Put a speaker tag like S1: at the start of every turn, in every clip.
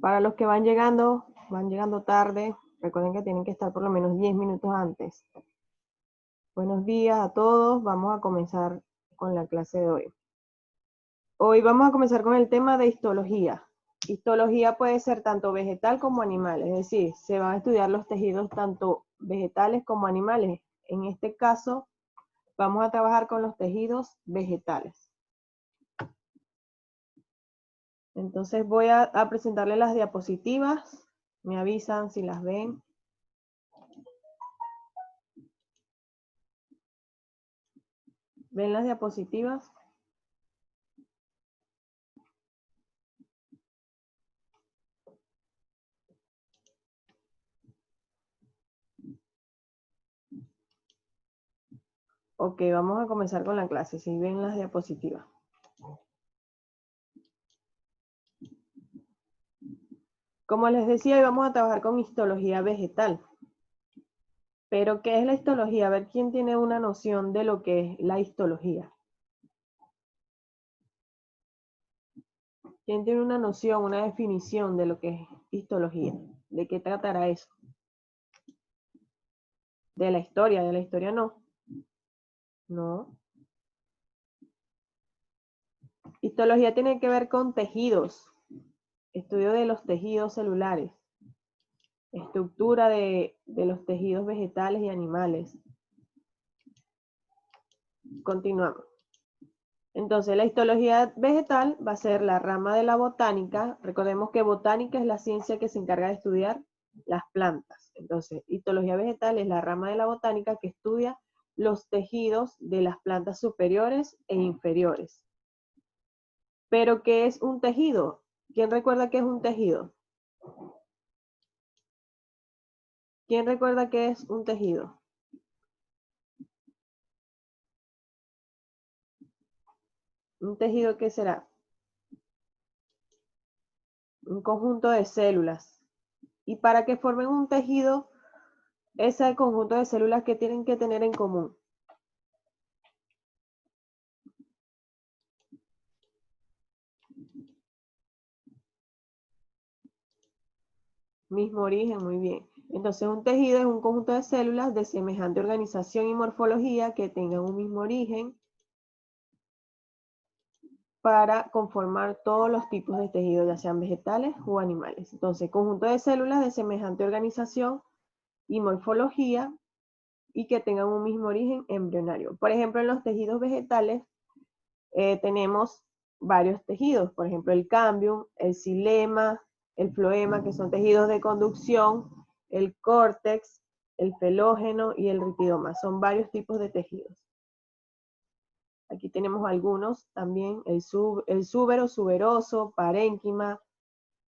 S1: Para los que van llegando tarde, recuerden que tienen que estar por lo menos 10 minutos antes. Buenos días a todos, vamos a comenzar con la clase de hoy. Hoy vamos a comenzar con el tema de histología. Histología puede ser tanto vegetal como animal, es decir, se van a estudiar los tejidos tanto vegetales como animales. En este caso, vamos a trabajar con los tejidos vegetales. Entonces voy a presentarles las diapositivas. Me avisan si las ven. ¿Ven las diapositivas? Ok, vamos a comenzar con la clase. Si ven las diapositivas. Como les decía, hoy vamos a trabajar con histología vegetal. Pero, ¿qué es la histología? A ver, ¿quién tiene una noción de lo que es la histología? ¿Quién tiene una noción, una definición de lo que es histología? ¿De qué tratará eso? De la historia no. No. Histología tiene que ver con tejidos, estudio de los tejidos celulares, estructura de los tejidos vegetales y animales. Continuamos. Entonces, la histología vegetal va a ser la rama de la botánica. Recordemos que botánica es la ciencia que se encarga de estudiar las plantas. Entonces, histología vegetal es la rama de la botánica que estudia los tejidos de las plantas superiores e inferiores. Pero, ¿qué es un tejido? ¿Quién recuerda qué es un tejido? ¿Quién recuerda qué es un tejido? ¿Un tejido qué será? Un conjunto de células. Y para que formen un tejido, ese conjunto de células que tienen que tener en común. Mismo origen, muy bien. Entonces, un tejido es un conjunto de células de semejante organización y morfología que tengan un mismo origen para conformar todos los tipos de tejidos, ya sean vegetales o animales. Entonces, conjunto de células de semejante organización y morfología y que tengan un mismo origen embrionario. Por ejemplo, en los tejidos vegetales tenemos varios tejidos, por ejemplo, el cambium, el xilema, el floema, que son tejidos de conducción, el córtex, el felógeno y el ritidoma. Son varios tipos de tejidos. Aquí tenemos algunos también, el súbero, suberoso, parénquima,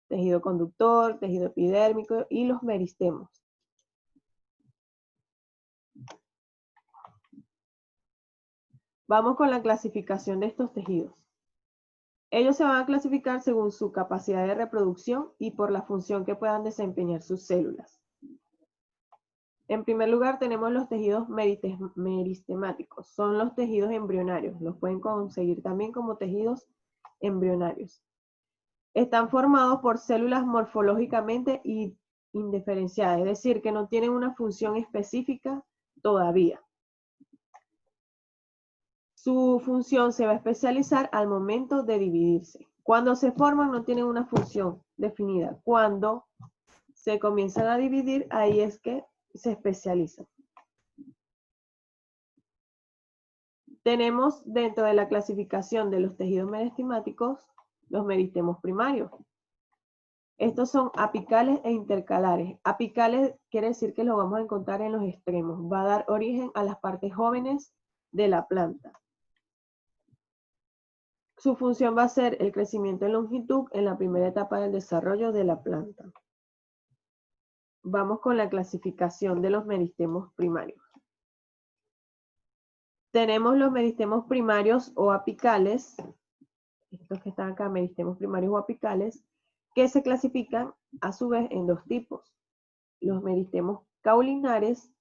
S1: tejido conductor, tejido epidérmico y los meristemos. Vamos con la clasificación de estos tejidos. Ellos se van a clasificar según su capacidad de reproducción y por la función que puedan desempeñar sus células. En primer lugar tenemos los tejidos meristemáticos, son los tejidos embrionarios, los pueden conseguir también como tejidos embrionarios. Están formados por células morfológicamente indiferenciadas, es decir, que no tienen una función específica todavía. Su función se va a especializar al momento de dividirse. Cuando se forman no tienen una función definida. Cuando se comienzan a dividir, ahí es que se especializan. Tenemos dentro de la clasificación de los tejidos meristemáticos los meristemos primarios. Estos son apicales e intercalares. Apicales quiere decir que los vamos a encontrar en los extremos. Va a dar origen a las partes jóvenes de la planta. Su función va a ser el crecimiento en longitud en la primera etapa del desarrollo de la planta. Vamos con la clasificación de los meristemos primarios. Tenemos los meristemos primarios o apicales, estos que están acá, meristemos primarios o apicales, que se clasifican a su vez en dos tipos. Los meristemos caulinares,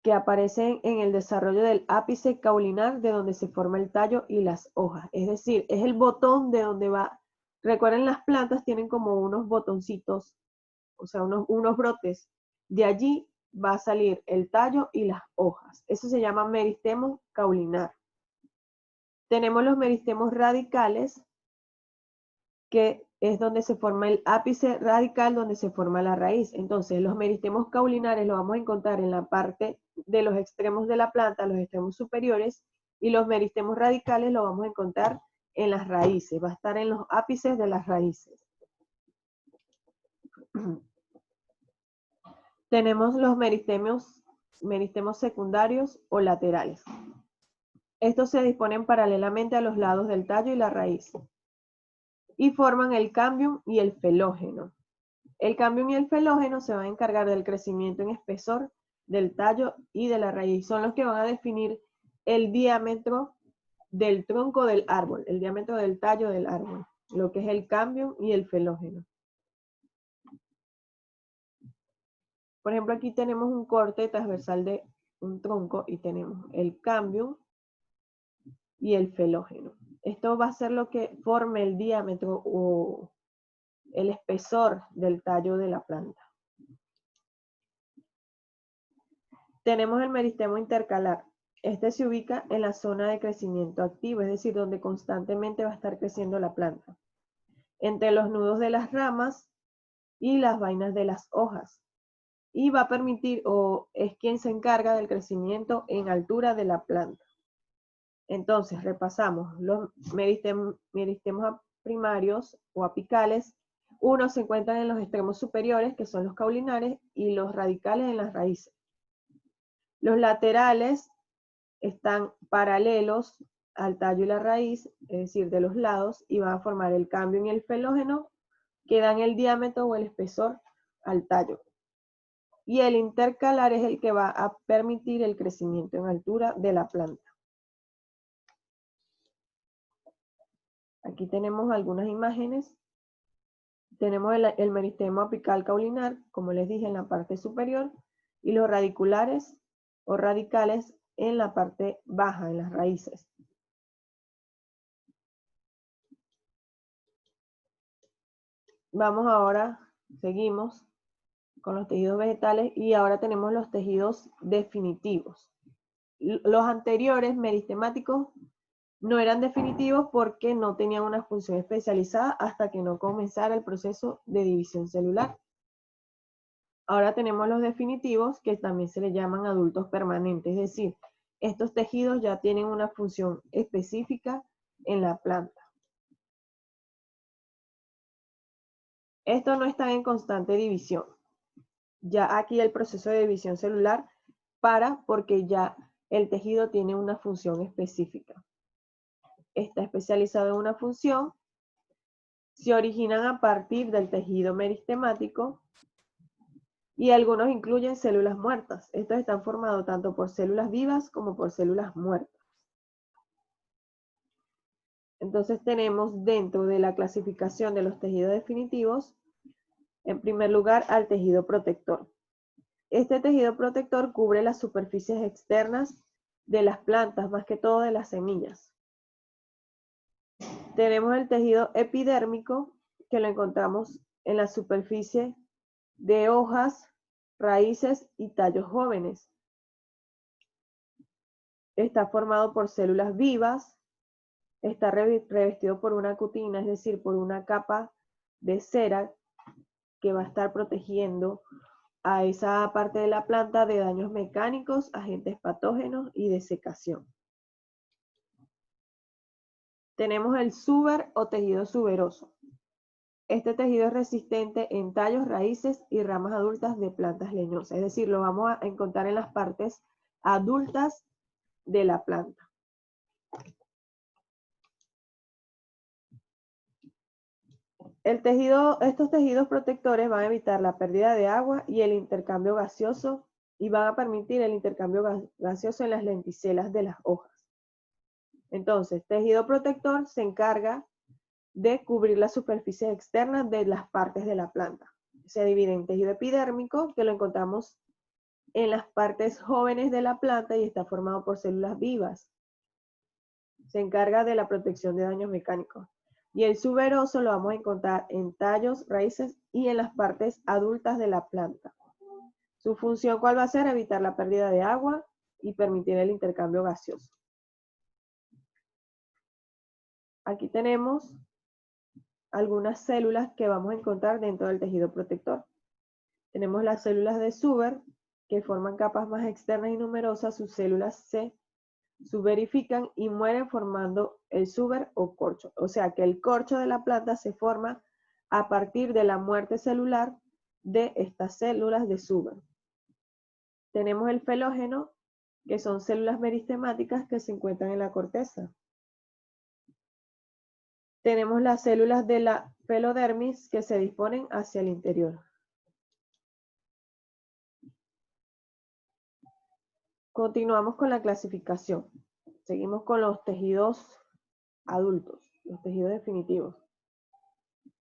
S1: que aparecen en el desarrollo del ápice caulinar, de donde se forma el tallo y las hojas. Es decir, es el botón de donde va Recuerden, las plantas tienen como unos botoncitos, o sea, unos brotes. De allí va a salir el tallo y las hojas. Eso se llama meristemo caulinar. Tenemos los meristemos radicales, que es donde se forma el ápice radical, donde se forma la raíz. Entonces, los meristemos caulinares los vamos a encontrar en la parte de los extremos de la planta, los extremos superiores, y los meristemos radicales los vamos a encontrar en las raíces, va a estar en los ápices de las raíces. Tenemos los meristemos secundarios o laterales. Estos se disponen paralelamente a los lados del tallo y la raíz y forman el cambium y el felógeno. El cambium y el felógeno se van a encargar del crecimiento en espesor del tallo y de la raíz. Son los que van a definir el diámetro del tronco del árbol, el diámetro del tallo del árbol, lo que es el cambium y el felógeno. Por ejemplo, aquí tenemos un corte transversal de un tronco y tenemos el cambium y el felógeno. Esto va a ser lo que forme el diámetro o el espesor del tallo de la planta. Tenemos el meristemo intercalar. Este se ubica en la zona de crecimiento activo, es decir, donde constantemente va a estar creciendo la planta, entre los nudos de las ramas y las vainas de las hojas. Y va a permitir, o es quien se encarga del crecimiento en altura de la planta. Entonces, repasamos los meristemos primarios o apicales. Unos se encuentran en los extremos superiores, que son los caulinares, y los radicales en las raíces. Los laterales están paralelos al tallo y la raíz, es decir, de los lados, y van a formar el cambium y el felógeno, que dan el diámetro o el espesor al tallo. Y el intercalar es el que va a permitir el crecimiento en altura de la planta. Aquí tenemos algunas imágenes. Tenemos el meristemo apical caulinar, como les dije, en la parte superior, y los radiculares o radicales en la parte baja, en las raíces. Vamos ahora, seguimos con los tejidos vegetales y ahora tenemos los tejidos definitivos. Los anteriores meristemáticos no eran definitivos porque no tenían una función especializada hasta que no comenzara el proceso de división celular. Ahora tenemos los definitivos, que también se le llaman adultos permanentes, es decir, estos tejidos ya tienen una función específica en la planta. Estos no están en constante división. Ya aquí el proceso de división celular para porque ya el tejido tiene una función específica. Está especializado en una función, se originan a partir del tejido meristemático y algunos incluyen células muertas. Estos están formados tanto por células vivas como por células muertas. Entonces tenemos dentro de la clasificación de los tejidos definitivos, en primer lugar al tejido protector. Este tejido protector cubre las superficies externas de las plantas, más que todo de las semillas. Tenemos el tejido epidérmico, que lo encontramos en la superficie de hojas, raíces y tallos jóvenes. Está formado por células vivas, está revestido por una cutina, es decir, por una capa de cera que va a estar protegiendo a esa parte de la planta de daños mecánicos, agentes patógenos y desecación. Tenemos el suber o tejido suberoso. Este tejido es resistente en tallos, raíces y ramas adultas de plantas leñosas, es decir, lo vamos a encontrar en las partes adultas de la planta. Estos tejidos protectores van a evitar la pérdida de agua y el intercambio gaseoso y van a permitir el intercambio gaseoso en las lenticelas de las hojas. Entonces, tejido protector se encarga de cubrir las superficies externas de las partes de la planta. Se divide en tejido epidérmico, que lo encontramos en las partes jóvenes de la planta y está formado por células vivas. Se encarga de la protección de daños mecánicos. Y el suberoso lo vamos a encontrar en tallos, raíces y en las partes adultas de la planta. Su función, ¿cuál va a ser? Evitar la pérdida de agua y permitir el intercambio gaseoso. Aquí tenemos algunas células que vamos a encontrar dentro del tejido protector. Tenemos las células de Suber, que forman capas más externas y numerosas. Sus células se suberifican y mueren formando el suber o corcho. O sea que el corcho de la planta se forma a partir de la muerte celular de estas células de Suber. Tenemos el felógeno, que son células meristemáticas que se encuentran en la corteza. Tenemos las células de la felodermis que se disponen hacia el interior. Continuamos con la clasificación. Seguimos con los tejidos adultos, los tejidos definitivos.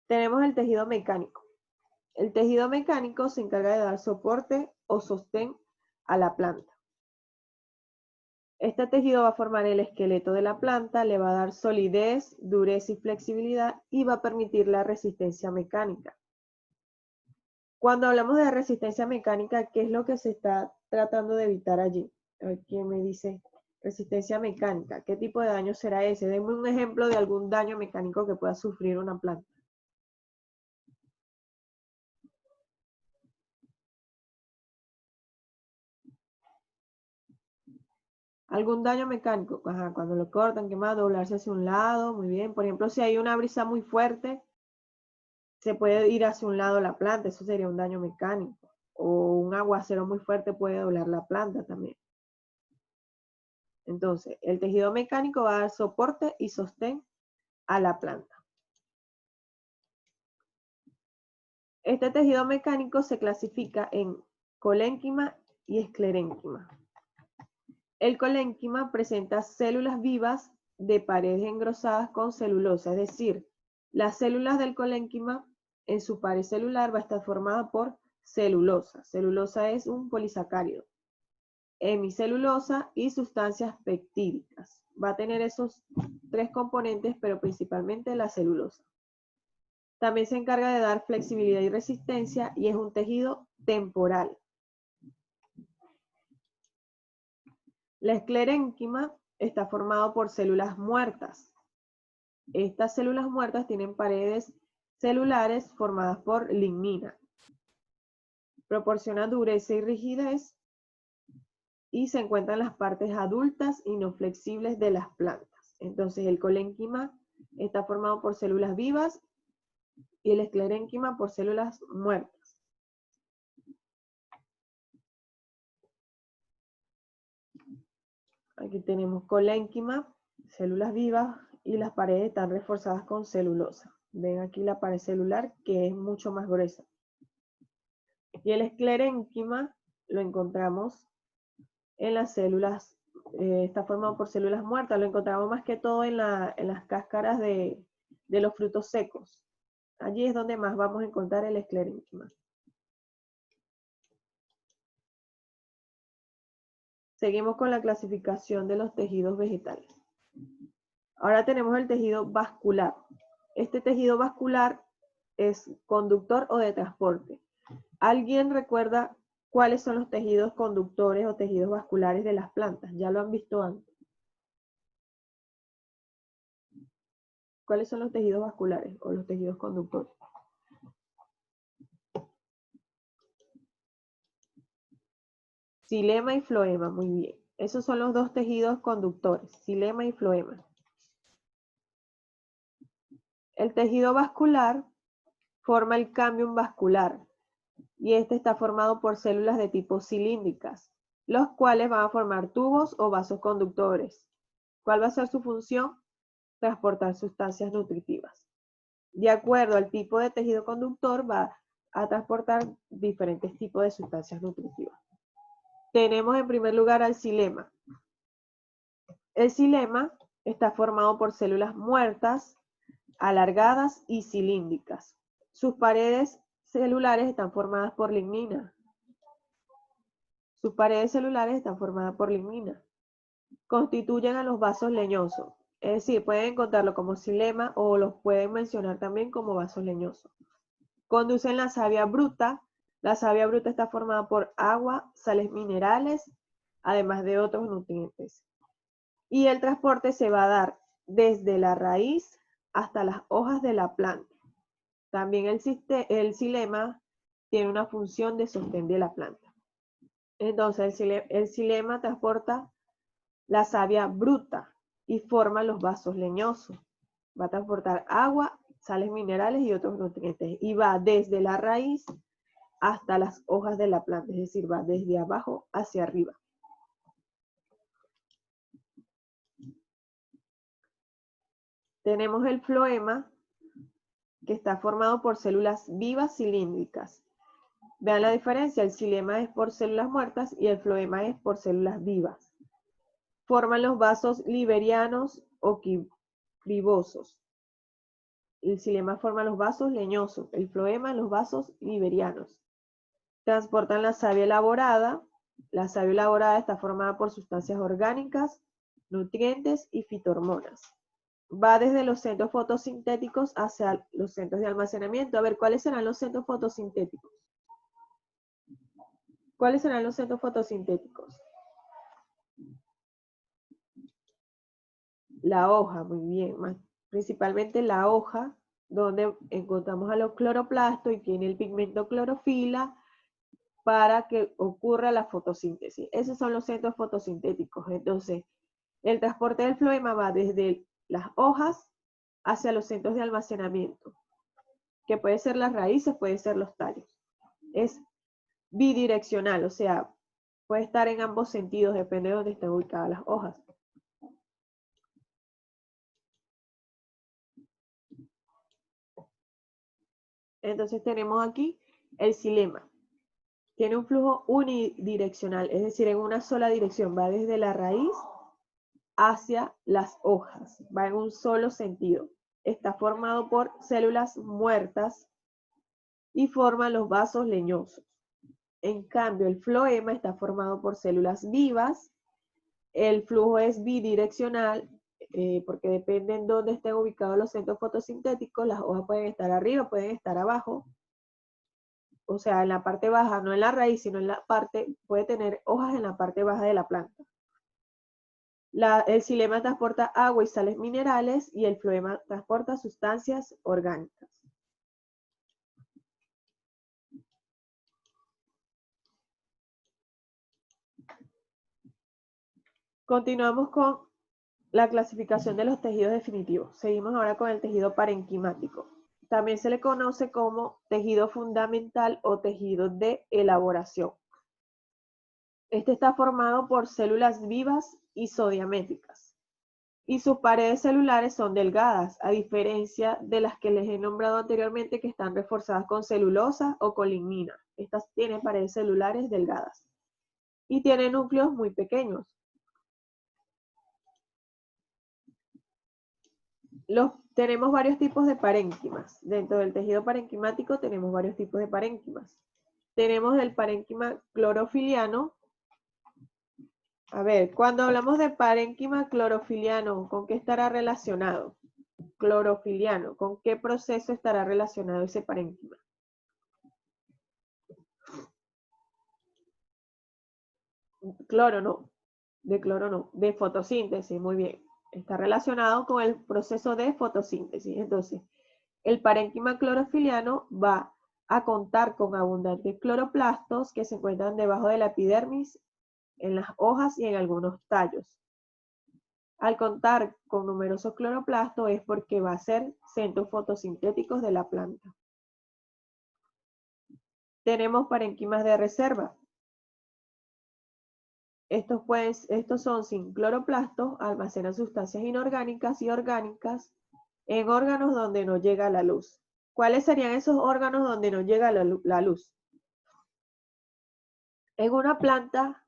S1: Tenemos el tejido mecánico. El tejido mecánico se encarga de dar soporte o sostén a la planta. Este tejido va a formar el esqueleto de la planta, le va a dar solidez, dureza y flexibilidad y va a permitir la resistencia mecánica. Cuando hablamos de resistencia mecánica, ¿qué es lo que se está tratando de evitar allí? ¿Quién me dice? Resistencia mecánica. ¿Qué tipo de daño será ese? Denme un ejemplo de algún daño mecánico que pueda sufrir una planta. ¿Algún daño mecánico? Ajá, cuando lo cortan, quemar, doblarse hacia un lado, muy bien. Por ejemplo, si hay una brisa muy fuerte, se puede ir hacia un lado la planta, eso sería un daño mecánico. O un aguacero muy fuerte puede doblar la planta también. Entonces, el tejido mecánico va a dar soporte y sostén a la planta. Este tejido mecánico se clasifica en colénquima y esclerénquima. El colénquima presenta células vivas de paredes engrosadas con celulosa, es decir, las células del colénquima en su pared celular va a estar formada por celulosa. Celulosa es un polisacárido. Hemicelulosa y sustancias peptídicas. Va a tener esos tres componentes, pero principalmente la celulosa. También se encarga de dar flexibilidad y resistencia y es un tejido temporal. La esclerénquima está formado por células muertas. Estas células muertas tienen paredes celulares formadas por lignina. Proporciona dureza y rigidez y se encuentran en las partes adultas y no flexibles de las plantas. Entonces el colénquima está formado por células vivas y el esclerénquima por células muertas. Aquí tenemos colénquima, células vivas y las paredes están reforzadas con celulosa. Ven aquí la pared celular que es mucho más gruesa. Y el esclerénquima lo encontramos en las células, está formado por células muertas, lo encontramos más que todo en las cáscaras de los frutos secos. Allí es donde más vamos a encontrar el esclerénquima. Seguimos con la clasificación de los tejidos vegetales. Ahora tenemos el tejido vascular. Este tejido vascular es conductor o de transporte. ¿Alguien recuerda cuáles son los tejidos conductores o tejidos vasculares de las plantas? Ya lo han visto antes. ¿Cuáles son los tejidos vasculares o los tejidos conductores? Xilema y floema, muy bien. Esos son los dos tejidos conductores, xilema y floema. El tejido vascular forma el cámbium vascular y este está formado por células de tipo cilíndricas, los cuales van a formar tubos o vasos conductores. ¿Cuál va a ser su función? Transportar sustancias nutritivas. De acuerdo al tipo de tejido conductor, va a transportar diferentes tipos de sustancias nutritivas. Tenemos en primer lugar al xilema. El xilema está formado por células muertas, alargadas y cilíndricas. Sus paredes celulares están formadas por lignina. Sus paredes celulares están formadas por lignina. Constituyen a los vasos leñosos. Es decir, pueden encontrarlo como xilema o los pueden mencionar también como vasos leñosos. Conducen la savia bruta. La savia bruta está formada por agua, sales minerales, además de otros nutrientes. Y el transporte se va a dar desde la raíz hasta las hojas de la planta. También el xilema tiene una función de sostén de la planta. Entonces, el xilema transporta la savia bruta y forma los vasos leñosos. Va a transportar agua, sales minerales y otros nutrientes. Y va desde la raíz hasta las hojas de la planta, es decir, va desde abajo hacia arriba. Tenemos el floema, que está formado por células vivas cilíndricas. Vean la diferencia, el xilema es por células muertas y el floema es por células vivas. Forman los vasos liberianos o cribosos. El xilema forma los vasos leñosos, el floema los vasos liberianos. Transportan la savia elaborada. La savia elaborada está formada por sustancias orgánicas, nutrientes y fitohormonas. Va desde los centros fotosintéticos hacia los centros de almacenamiento. A ver, ¿cuáles serán los centros fotosintéticos? ¿Cuáles serán los centros fotosintéticos? La hoja, muy bien. Principalmente la hoja, donde encontramos a los cloroplastos y tiene el pigmento clorofila para que ocurra la fotosíntesis. Esos son los centros fotosintéticos. Entonces, el transporte del floema va desde las hojas hacia los centros de almacenamiento, que puede ser las raíces, puede ser los tallos. Es bidireccional, o sea, puede estar en ambos sentidos, depende de dónde estén ubicadas las hojas. Entonces tenemos aquí el xilema. Tiene un flujo unidireccional, es decir, en una sola dirección, va desde la raíz hacia las hojas, va en un solo sentido. Está formado por células muertas y forma los vasos leñosos. En cambio, el floema está formado por células vivas. El flujo es bidireccional porque depende en dónde estén ubicados los centros fotosintéticos. Las hojas pueden estar arriba, pueden estar abajo. O sea, en la parte baja, no en la raíz, sino en la parte, puede tener hojas en la parte baja de la planta. El xilema transporta agua y sales minerales y el floema transporta sustancias orgánicas. Continuamos con la clasificación de los tejidos definitivos. Seguimos ahora con el tejido parenquimático. También se le conoce como tejido fundamental o tejido de elaboración. Este está formado por células vivas isodiamétricas y sus paredes celulares son delgadas, a diferencia de las que les he nombrado anteriormente que están reforzadas con celulosa o con lignina. Estas tienen paredes celulares delgadas y tienen núcleos muy pequeños. Tenemos varios tipos de parénquimas. Dentro del tejido parenquimático tenemos varios tipos de parénquimas. Tenemos el parénquima clorofiliano. A ver, cuando hablamos de parénquima clorofiliano, ¿con qué estará relacionado? Clorofiliano, ¿con qué proceso estará relacionado ese parénquima? Cloro no, de fotosíntesis, muy bien. Está relacionado con el proceso de fotosíntesis. Entonces, el parénquima clorofiliano va a contar con abundantes cloroplastos que se encuentran debajo de la epidermis, en las hojas y en algunos tallos. Al contar con numerosos cloroplastos es porque va a ser centros fotosintéticos de la planta. Tenemos parénquimas de reserva. Estos son sin cloroplastos, almacenan sustancias inorgánicas y orgánicas en órganos donde no llega la luz. ¿Cuáles serían esos órganos donde no llega la luz? En una planta,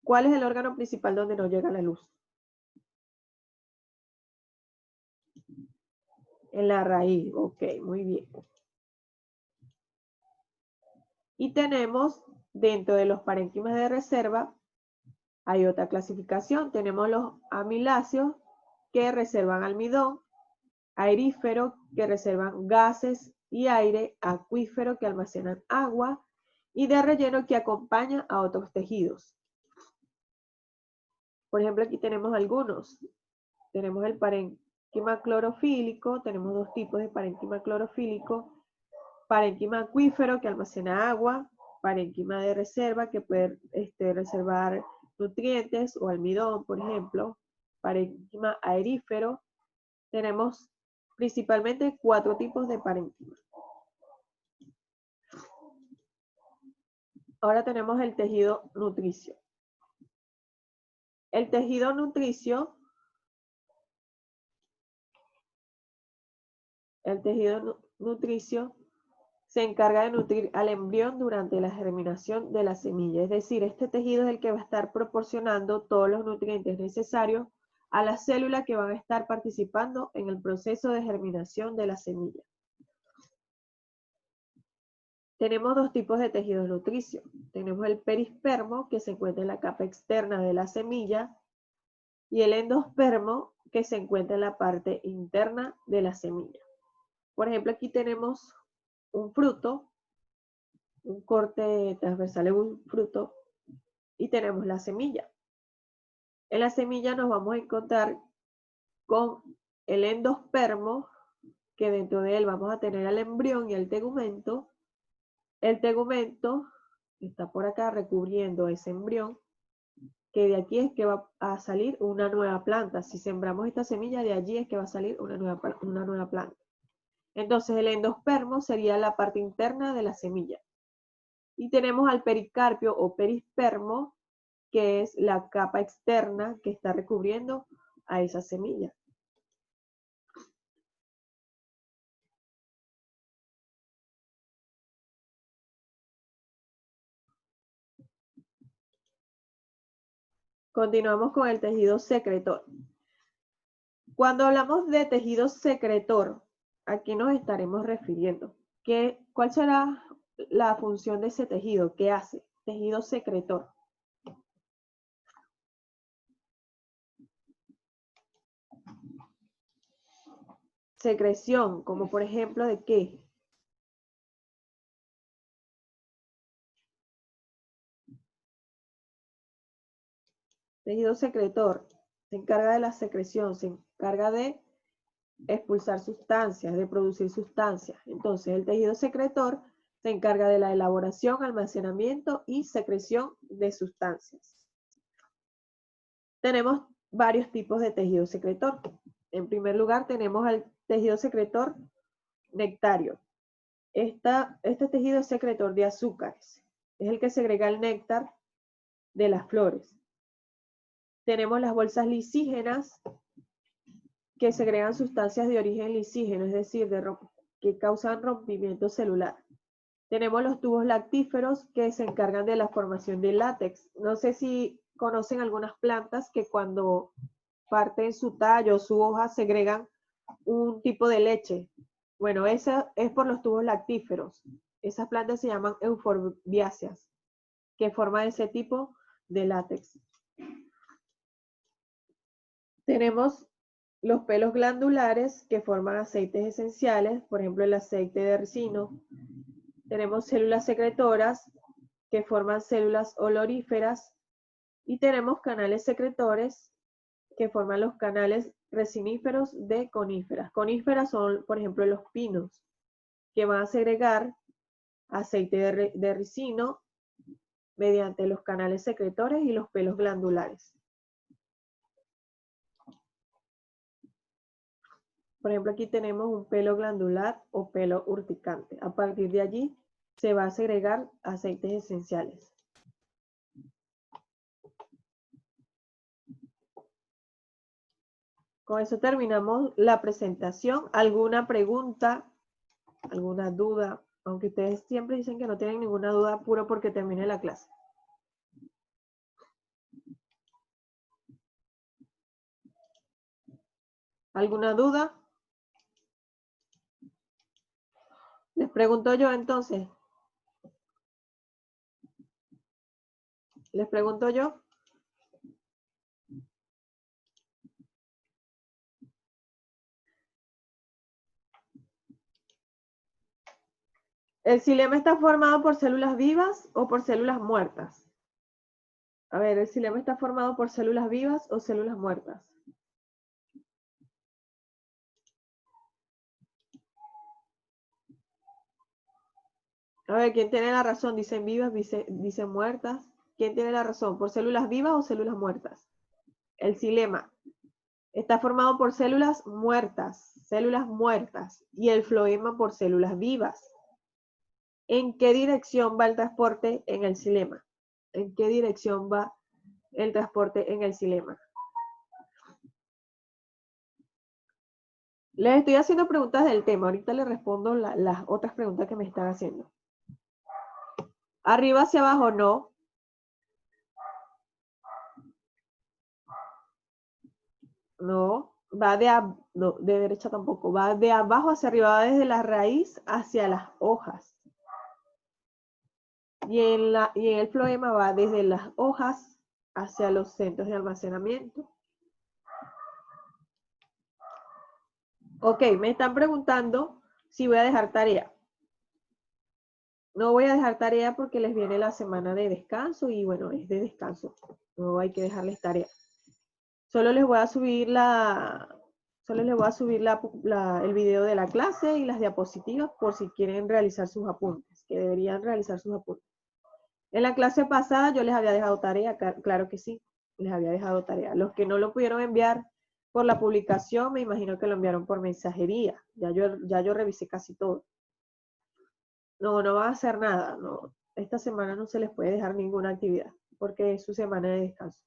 S1: ¿cuál es el órgano principal donde no llega la luz? En la raíz, ok, muy bien. Y tenemos, dentro de los parénquimas de reserva, hay otra clasificación. Tenemos los amiláceos, que reservan almidón, aerífero, que reservan gases y aire, acuífero, que almacenan agua, y de relleno, que acompaña a otros tejidos. Por ejemplo, aquí tenemos algunos. Tenemos el parénquima clorofílico, tenemos dos tipos de parénquima clorofílico: parénquima acuífero, que almacena agua; parénquima de reserva, que puede reservar nutrientes o almidón, por ejemplo; parénquima aerífero. Tenemos principalmente 4 tipos de parénquima. Ahora tenemos el tejido nutricio. El tejido nutricio se encarga de nutrir al embrión durante la germinación de la semilla. Es decir, este tejido es el que va a estar proporcionando todos los nutrientes necesarios a las células que van a estar participando en el proceso de germinación de la semilla. Tenemos 2 tipos de tejido nutricio. Tenemos el perispermo, que se encuentra en la capa externa de la semilla, y el endospermo, que se encuentra en la parte interna de la semilla. Por ejemplo, aquí tenemos un fruto, un corte transversal de un fruto, y tenemos la semilla. En la semilla nos vamos a encontrar con el endospermo, que dentro de él vamos a tener al embrión y el tegumento. El tegumento está por acá recubriendo ese embrión, que de aquí es que va a salir una nueva planta. Si sembramos esta semilla, de allí es que va a salir una nueva planta. Entonces el endospermo sería la parte interna de la semilla. Y tenemos al pericarpio o perispermo, que es la capa externa que está recubriendo a esa semilla. Continuamos con el tejido secretor. Cuando hablamos de tejido secretor, ¿a qué nos estaremos refiriendo? ¿Cuál será la función de ese tejido? ¿Qué hace? Tejido secretor. Secreción, como por ejemplo, ¿de qué? Tejido secretor se encarga de la secreción, se encarga de expulsar sustancias, de producir sustancias. Entonces, el tejido secretor se encarga de la elaboración, almacenamiento y secreción de sustancias. Tenemos varios tipos de tejido secretor. En primer lugar, tenemos el tejido secretor nectario. Este tejido es secretor de azúcares. Es el que segrega el néctar de las flores. Tenemos las bolsas lisígenas, que segregan sustancias de origen lisígeno, es decir, que causan rompimiento celular. Tenemos los tubos lactíferos, que se encargan de la formación de látex. No sé si conocen algunas plantas que cuando parten su tallo o su hoja segregan un tipo de leche. Bueno, esa es por los tubos lactíferos. Esas plantas se llaman euforbiáceas, que forman ese tipo de látex. Tenemos los pelos glandulares, que forman aceites esenciales, por ejemplo el aceite de ricino. Tenemos células secretoras, que forman células oloríferas, y tenemos canales secretores, que forman los canales resiníferos de coníferas. Coníferas son, por ejemplo, los pinos, que van a segregar aceite de ricino mediante los canales secretores y los pelos glandulares. Por ejemplo, aquí tenemos un pelo glandular o pelo urticante. A partir de allí se va a segregar aceites esenciales. Con eso terminamos la presentación. ¿Alguna pregunta? ¿Alguna duda? Aunque ustedes siempre dicen que no tienen ninguna duda, puro porque termine la clase. ¿Alguna duda? Les pregunto yo entonces. Les pregunto yo. ¿El xilema está formado por células vivas o por células muertas? A ver, ¿el xilema está formado por células vivas o células muertas? A ver, ¿quién tiene la razón? ¿Dicen vivas, dicen muertas? ¿Quién tiene la razón? ¿Por células vivas o células muertas? El xilema está formado por células muertas, y el floema por células vivas. ¿En qué dirección va el transporte en el xilema? ¿En qué dirección va el transporte en el xilema? Les estoy haciendo preguntas del tema. Ahorita les respondo las otras preguntas que me están haciendo. Arriba hacia abajo, no. No. No, de derecha tampoco. Va de abajo hacia arriba, va desde la raíz hacia las hojas. Y en el floema va desde las hojas hacia los centros de almacenamiento. Ok, me están preguntando si voy a dejar tarea. No voy a dejar tarea porque les viene la semana de descanso y bueno, es de descanso. No hay que dejarles tarea. Solo les voy a subir el video de la clase y las diapositivas por si quieren realizar sus apuntes, que deberían realizar sus apuntes. En la clase pasada yo les había dejado tarea, claro que sí, les había dejado tarea. Los que no lo pudieron enviar por la publicación, me imagino que lo enviaron por mensajería. Ya yo revisé casi todo. No, no van a hacer nada. No. Esta semana no se les puede dejar ninguna actividad porque es su semana de descanso.